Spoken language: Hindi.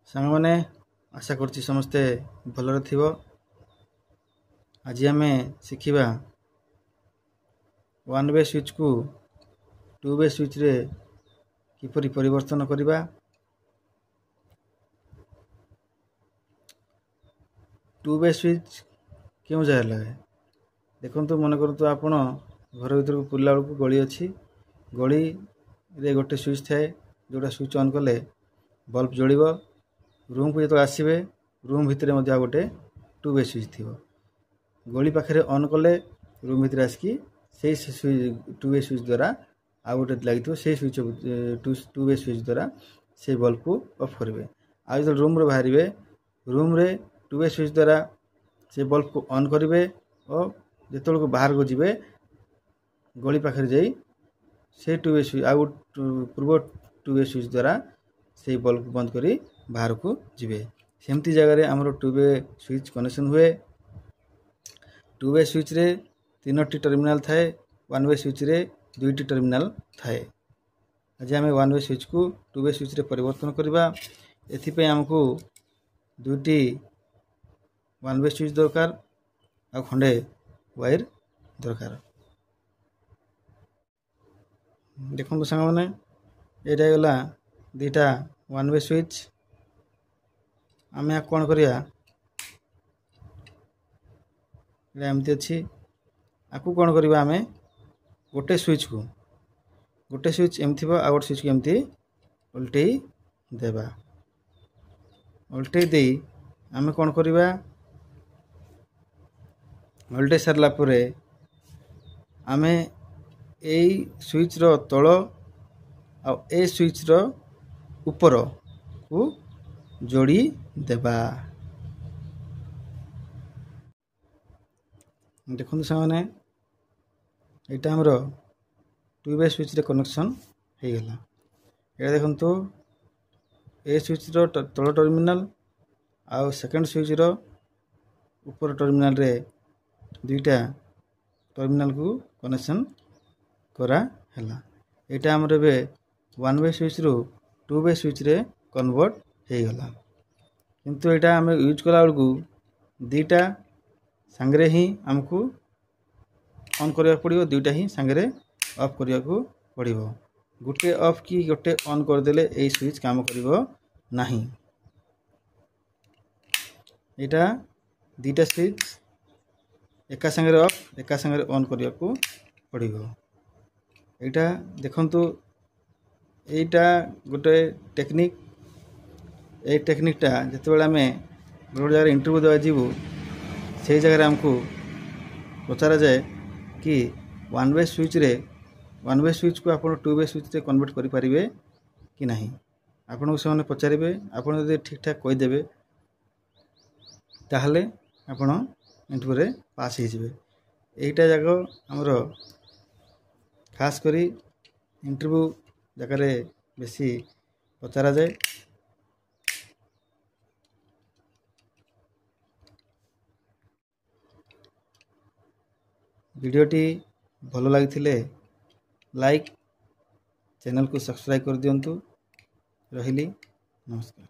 सांग मैंने आशा करछि समस्ते भलरे थिबो। आज आमे शिखिबा वन वे स्विच को टू वे स्विच रे किपरि परिवर्तन करिबा। टू वे स्विच क्यों जाय लगे देखंतु मन करतु आपण घर भीतर को पुल्ला को गली अछि। गली रे गोटे स्विच थाए जोटा स्विच ऑन कले बल्ब जळिबो। रूम को जो आसबे रूम भितर मध्य गोटे टू वे स्विच थी। गली पाखे ऑन कले रूम भितर आसिकी से टू वे स्विच द्वारा आ गोटे लगी से स्विच टू वे स्विच द्वारा से बल्ब को ऑफ करेंगे। आज जो रूम रे बाहर रूम रे टू वे स्विच द्वारा से बल्ब को ऑन करेंगे और जो को बाहर को जीवे गली पाखे जाई से टू वे स्विच आ पूर्व टू वे स्विच द्वारा से बल्ब को बंद करी बाहर को जीवे। सेमती जगह रे हमरो टू वे स्विच कनेक्शन हुए। टू वे स्विच रे तीनोटी टर्मिनल थाए, वन वे स्विच रे दुईटी टर्मिनल थाए। आज आम वन वे स्विच को टू वे स्विच रे परिवर्तन करबा। एथिपे हमको दुईटी वन वे स्विच दरकार आ खंडे वायर दरकार। देखो सांग मैंने एटा गला दीटा वन वे स्विच। आम कौन करिया एमती अच्छी आपको कौन करवा आम गोटे स्विच एमती आ गोटे स्विच को एमती उल्टे देवा। उल्टे दे आम कौन करवा उल्टे सारा पर आम ए स्विच रो तल आ ए स्विच रो ऊपर को जोड़ी देबा। देखो सामने यहाँ आमर टू वे स्विच रे कनेक्शन हो गला। ये देखो ए स्विच रो तल टर्मिनल आ सेकंड स्विच रो ऊपर टर्मिनल रे दुईटा टर्मिनल को कनेक्शन करा हला। यहाँ आमर ए वन वे स्विच रू टू वे स्विच रे कन्वर्ट हो गला। किंतु यहाँ आम यूज कला बेलू दीटा सांगरे ही आमको ऑन करने पड़ो, दुईटा ही सांगरे ऑफ करने पड़ो। गोटे ऑफ कि गोटे ऑन करदेले ए स्विच काम करिवो नाही। यहाँ दीटा स्विच एका सांगरे ऑफ एका सांगरे ऑन करने पड़ो। यहाँ देखंतु एटा गोटे टेक्निक। ये टेक्निकटा जिते आम गोटे जगह इंटरव्यू देवा जीवु से जगह आमको पचारा जाए कि वन वे स्विच को आप टू वे स्विच रे कन्वर्ट करि परिबे कि नहीं। आपन को से पचारे आपन यदि ठीक ठाक कहीदेवे ताहले आपन इंटरव्यू रे पास हो जाए। यहीटा जगह आमर खास करी इंटरव्यू जगह बेसी पचारा जाए। वीडियोटी भल लगी लाइक चैनल को सब्सक्राइब कर दिंतु। रहिली नमस्कार।